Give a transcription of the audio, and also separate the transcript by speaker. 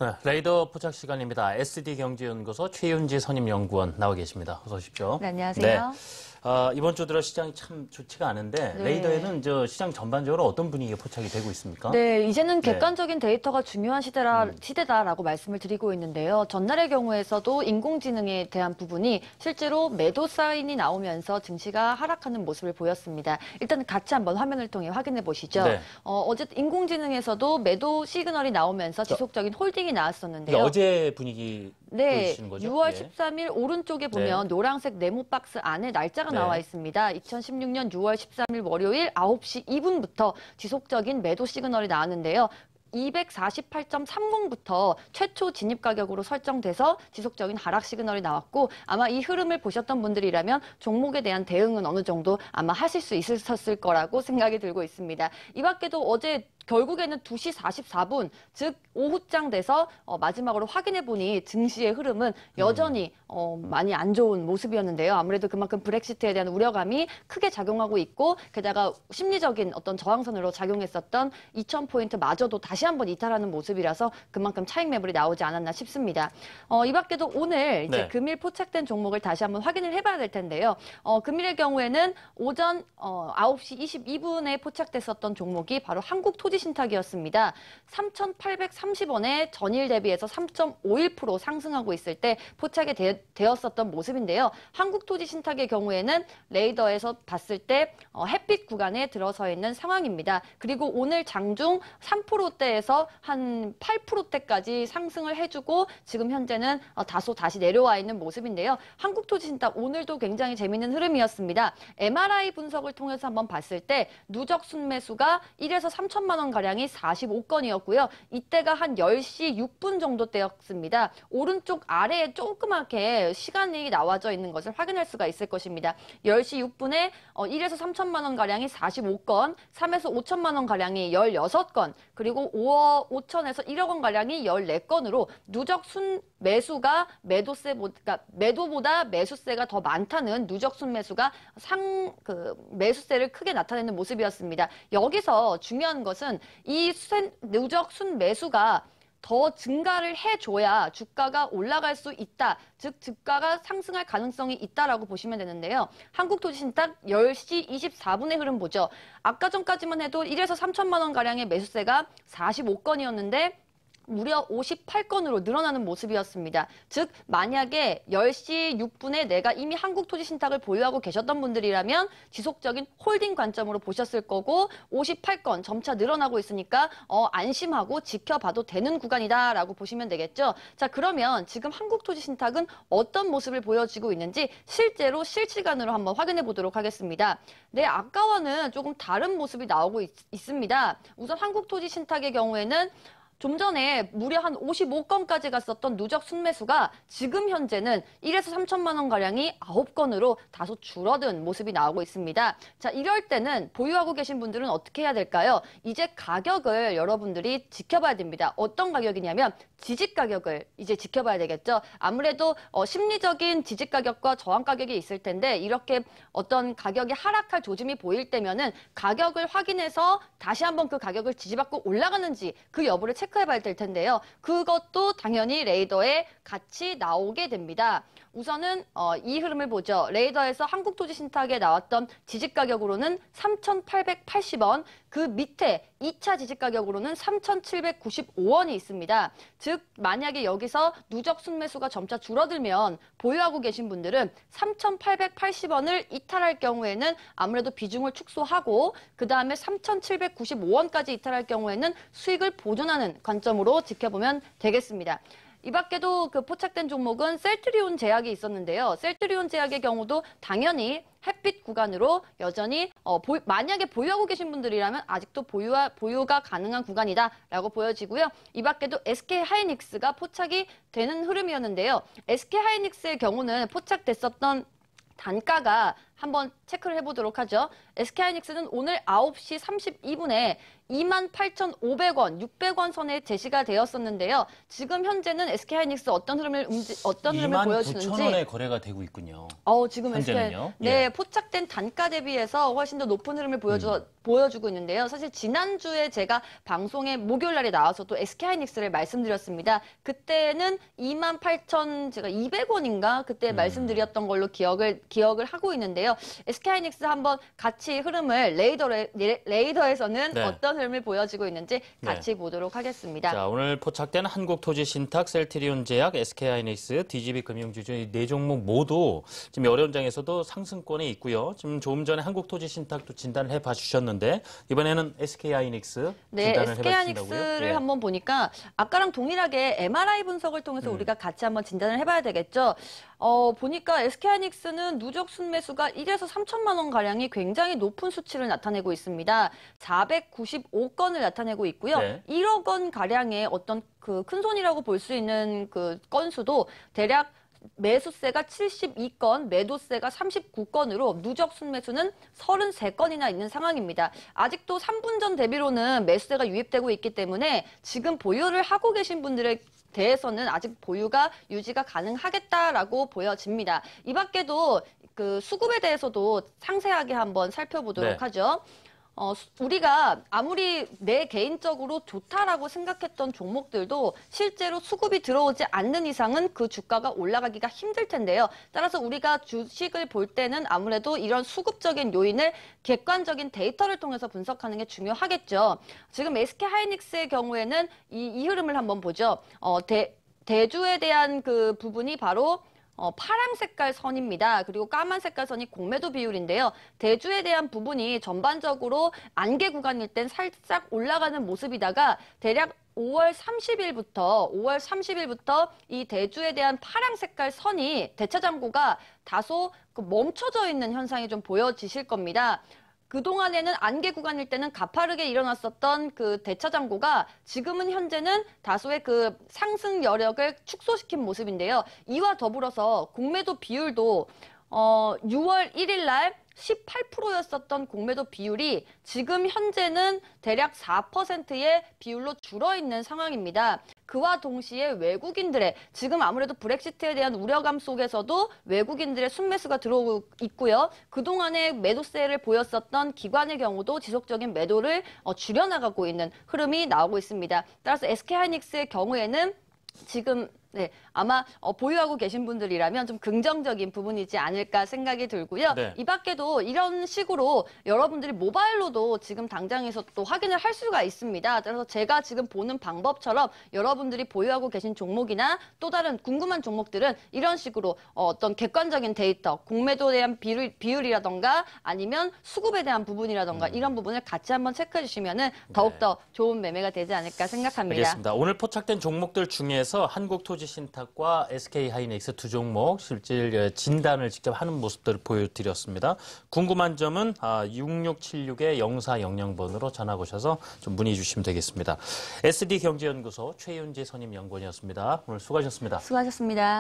Speaker 1: 네, 레이더 포착 시간입니다. SD경제연구소 최윤지 선임연구원 나와 계십니다. 어서 오십시오.
Speaker 2: 네, 안녕하세요.
Speaker 1: 이번 주 들어 시장이 참 좋지가 않은데
Speaker 2: 네.
Speaker 1: 레이더에는 시장 전반적으로 어떤 분위기가 포착이 되고 있습니까?
Speaker 2: 네, 이제는 객관적인 데이터가 중요한 시대다라고 말씀을 드리고 있는데요. 전날의 경우에서도 인공지능에 대한 부분이 실제로 매도 사인이 나오면서 증시가 하락하는 모습을 보였습니다. 일단 같이 한번 화면을 통해 확인해 보시죠.
Speaker 1: 네.
Speaker 2: 어쨌든 인공지능에서도 매도 시그널이 나오면서 지속적인 홀딩이 나왔었는데요.
Speaker 1: 어제 분위기 보여주시는 거죠?
Speaker 2: 6월
Speaker 1: 예.
Speaker 2: 13일 오른쪽에 보면 노란색 네모 박스 안에 날짜가 나와 있습니다. 2016년 6월 13일 월요일 9시 2분부터 지속적인 매도 시그널이 나왔는데요. 248.30부터 최초 진입 가격으로 설정돼서 지속적인 하락 시그널이 나왔고 아마 이 흐름을 보셨던 분들이라면 종목에 대한 대응은 어느 정도 아마 하실 수 있었을 거라고 생각이 들고 있습니다. 이 밖에도 어제 결국에는 2시 44분, 즉 오후장 돼서 마지막으로 확인해보니 증시의 흐름은 여전히 많이 안 좋은 모습이었는데요. 아무래도 그만큼 브렉시트에 대한 우려감이 크게 작용하고 있고 게다가 심리적인 어떤 저항선으로 작용했었던 2000포인트마저도 다시 한번 이탈하는 모습이라서 그만큼 차익 매물이 나오지 않았나 싶습니다. 이 밖에도 오늘 이제 금일 포착된 종목을 다시 한번 확인을 해봐야 될 텐데요. 금일의 경우에는 오전 9시 22분에 포착됐었던 종목이 바로 한국토지신탁이었습니다. 3,830원에 전일 대비해서 3.51% 상승하고 있을 때 포착이 되었었던 모습인데요. 한국토지신탁의 경우에는 레이더에서 봤을 때 햇빛 구간에 들어서 있는 상황입니다. 그리고 오늘 장중 3%대에서 한 8%대까지 상승을 해주고 지금 현재는 다소 다시 내려와 있는 모습인데요. 한국토지신탁 오늘도 굉장히 재미있는 흐름이었습니다. MRI 분석을 통해서 한번 봤을 때 누적 순매수가 1에서 3천만 원 가량이 45건이었고요. 이때가 한 10시 6분 정도 때였습니다. 오른쪽 아래에 조그맣게 시간이 나와져 있는 것을 확인할 수가 있을 것입니다. 10시 6분에 1에서 3천만 원 가량이 45건, 3에서 5천만 원 가량이 16건, 그리고 5억 5천에서 1억 원 가량이 14건으로 누적 순매수가 매도보다 매수세가 더 많다는 누적 순매수가 매수세를 크게 나타내는 모습이었습니다. 여기서 중요한 것은 이 누적 순매수가 더 증가를 해줘야 주가가 올라갈 수 있다. 즉 주가가 상승할 가능성이 있다라고 보시면 되는데요. 한국토지신탁 10시 24분의 흐름 보죠. 아까 전까지만 해도 1에서 3천만 원 가량의 매수세가 45건이었는데 무려 58건으로 늘어나는 모습이었습니다. 즉 만약에 10시 6분에 내가 이미 한국토지신탁을 보유하고 계셨던 분들이라면 지속적인 홀딩 관점으로 보셨을 거고 58건 점차 늘어나고 있으니까 안심하고 지켜봐도 되는 구간이다라고 보시면 되겠죠. 자, 그러면 지금 한국토지신탁은 어떤 모습을 보여주고 있는지 실제로 실시간으로 한번 확인해 보도록 하겠습니다. 네, 아까와는 조금 다른 모습이 나오고 있습니다. 우선 한국토지신탁의 경우에는 좀 전에 무려 한 55건까지 갔었던 누적 순매수가 지금 현재는 1에서 3천만 원 가량이 9건으로 다소 줄어든 모습이 나오고 있습니다. 자, 이럴 때는 보유하고 계신 분들은 어떻게 해야 될까요? 이제 가격을 여러분들이 지켜봐야 됩니다. 어떤 가격이냐면 지지 가격을 이제 지켜봐야 되겠죠. 아무래도 심리적인 지지 가격과 저항 가격이 있을 텐데 이렇게 어떤 가격이 하락할 조짐이 보일 때면은 가격을 확인해서 다시 한번 그 가격을 지지받고 올라가는지 그 여부를 체크해봐야 될 텐데요. 그것도 당연히 레이더에 같이 나오게 됩니다. 우선은 이 흐름을 보죠. 레이더에서 한국토지신탁에 나왔던 지지 가격으로는 3,880원, 그 밑에 2차 지지 가격으로는 3,795원이 있습니다. 즉 만약에 여기서 누적 순매수가 점차 줄어들면 보유하고 계신 분들은 3,880원을 이탈할 경우에는 아무래도 비중을 축소하고 그 다음에 3,795원까지 이탈할 경우에는 수익을 보존하는 관점으로 지켜보면 되겠습니다. 이 밖에도 그 포착된 종목은 셀트리온 제약이 있었는데요. 셀트리온 제약의 경우도 당연히 햇빛 구간으로 여전히 만약에 보유하고 계신 분들이라면 아직도 보유가 가능한 구간이다라고 보여지고요. 이 밖에도 SK하이닉스가 포착이 되는 흐름이었는데요. SK하이닉스의 경우는 포착됐었던 단가가 한번 체크를 해보도록 하죠. SK하이닉스는 오늘 9시 32분에 28,500원, 600원 선에 제시가 되었었는데요. 지금 현재는 SK하이닉스 어떤 흐름을 보여주는지
Speaker 1: 29,000원에 거래가 되고 있군요.
Speaker 2: 지금
Speaker 1: 현재는요?
Speaker 2: 네,
Speaker 1: 예.
Speaker 2: 포착된 단가 대비해서 훨씬 더 높은 흐름을 보여주고 있는데요. 사실 지난주에 제가 방송에 목요일 날에 나와서도 SK하이닉스를 말씀드렸습니다. 그때는 28,200원인가 그때 말씀드렸던 걸로 기억을 하고 있는데요. SK하이닉스 한번 같이 흐름을 레이더에서는
Speaker 1: 네.
Speaker 2: 어떤 흐름을 보여주고 있는지 같이 보도록 하겠습니다.
Speaker 1: 자, 오늘 포착된 한국토지신탁, 셀트리온제약, SK하이닉스, DGB금융주주 이 네 종목 모두 지금 여러 현장에서도 상승권에 있고요. 지금 조금 전에 한국토지신탁도 진단을 해봐 주셨는데 이번에는 SK하이닉스
Speaker 2: 네,
Speaker 1: 진단을 해봐
Speaker 2: SK하이닉스를
Speaker 1: 주신다고요? 예.
Speaker 2: 한번 보니까 아까랑 동일하게 MRI 분석을 통해서 우리가 같이 한번 진단을 해봐야 되겠죠. 보니까 SK하이닉스는 누적 순매수가 1에서 3천만 원 가량이 굉장히 높은 수치를 나타내고 있습니다. 495건을 나타내고 있고요.
Speaker 1: 네.
Speaker 2: 1억 원 가량의 어떤 그 큰 손이라고 볼 수 있는 그 건수도 대략 매수세가 72건, 매도세가 39건으로 누적 순매수는 33건이나 있는 상황입니다. 아직도 3분 전 대비로는 매수세가 유입되고 있기 때문에 지금 보유를 하고 계신 분들의 대해서는 아직 보유가 유지가 가능하겠다라고 보여집니다. 이 밖에도 그 수급에 대해서도 상세하게 한번 살펴보도록
Speaker 1: 네.
Speaker 2: 하죠. 우리가 아무리 내 개인적으로 좋다라고 생각했던 종목들도 실제로 수급이 들어오지 않는 이상은 그 주가가 올라가기가 힘들 텐데요. 따라서 우리가 주식을 볼 때는 아무래도 이런 수급적인 요인을 객관적인 데이터를 통해서 분석하는 게 중요하겠죠. 지금 SK하이닉스의 경우에는 이 흐름을 한번 보죠. 대주에 대한 그 부분이 바로 파란 색깔 선입니다. 그리고 까만 색깔 선이 공매도 비율인데요. 대주에 대한 부분이 전반적으로 안개 구간일 땐 살짝 올라가는 모습이다가 대략 5월 30일부터 이 대주에 대한 파란 색깔 선이 대차장고가 다소 멈춰져 있는 현상이 좀 보여지실 겁니다. 그동안에는 안개 구간일 때는 가파르게 일어났었던 그 대차장고가 지금은 현재는 다소의 그 상승 여력을 축소시킨 모습인데요. 이와 더불어서 공매도 비율도 6월 1일 날 18%였었던 공매도 비율이 지금 현재는 대략 4%의 비율로 줄어있는 상황입니다. 그와 동시에 외국인들의 지금 아무래도 브렉시트에 대한 우려감 속에서도 외국인들의 순매수가 들어오고 있고요. 그동안에 매도세를 보였었던 기관의 경우도 지속적인 매도를 줄여나가고 있는 흐름이 나오고 있습니다. 따라서 SK하이닉스의 경우에는 지금 아마 보유하고 계신 분들이라면 좀 긍정적인 부분이지 않을까 생각이 들고요.
Speaker 1: 네.
Speaker 2: 이 밖에도 이런 식으로 여러분들이 모바일로도 지금 당장에서 또 확인을 할 수가 있습니다. 그래서 제가 지금 보는 방법처럼 여러분들이 보유하고 계신 종목이나 또 다른 궁금한 종목들은 이런 식으로 어떤 객관적인 데이터, 공매도에 대한 비율이라던가 아니면 수급에 대한 부분이라던가 이런 부분을 같이 한번 체크해 주시면 더욱더 좋은 매매가 되지 않을까 생각합니다.
Speaker 1: 알겠습니다. 오늘 포착된 종목들 중에서 한국토지신탁과 SK하이닉스 두 종목 실질 진단을 직접 하는 모습들을 보여드렸습니다. 궁금한 점은 6676-0400번으로 전화 오셔서 좀 문의 주시면 되겠습니다. SD경제연구소 최윤지 선임연구원이었습니다. 오늘 수고하셨습니다.
Speaker 2: 수고하셨습니다.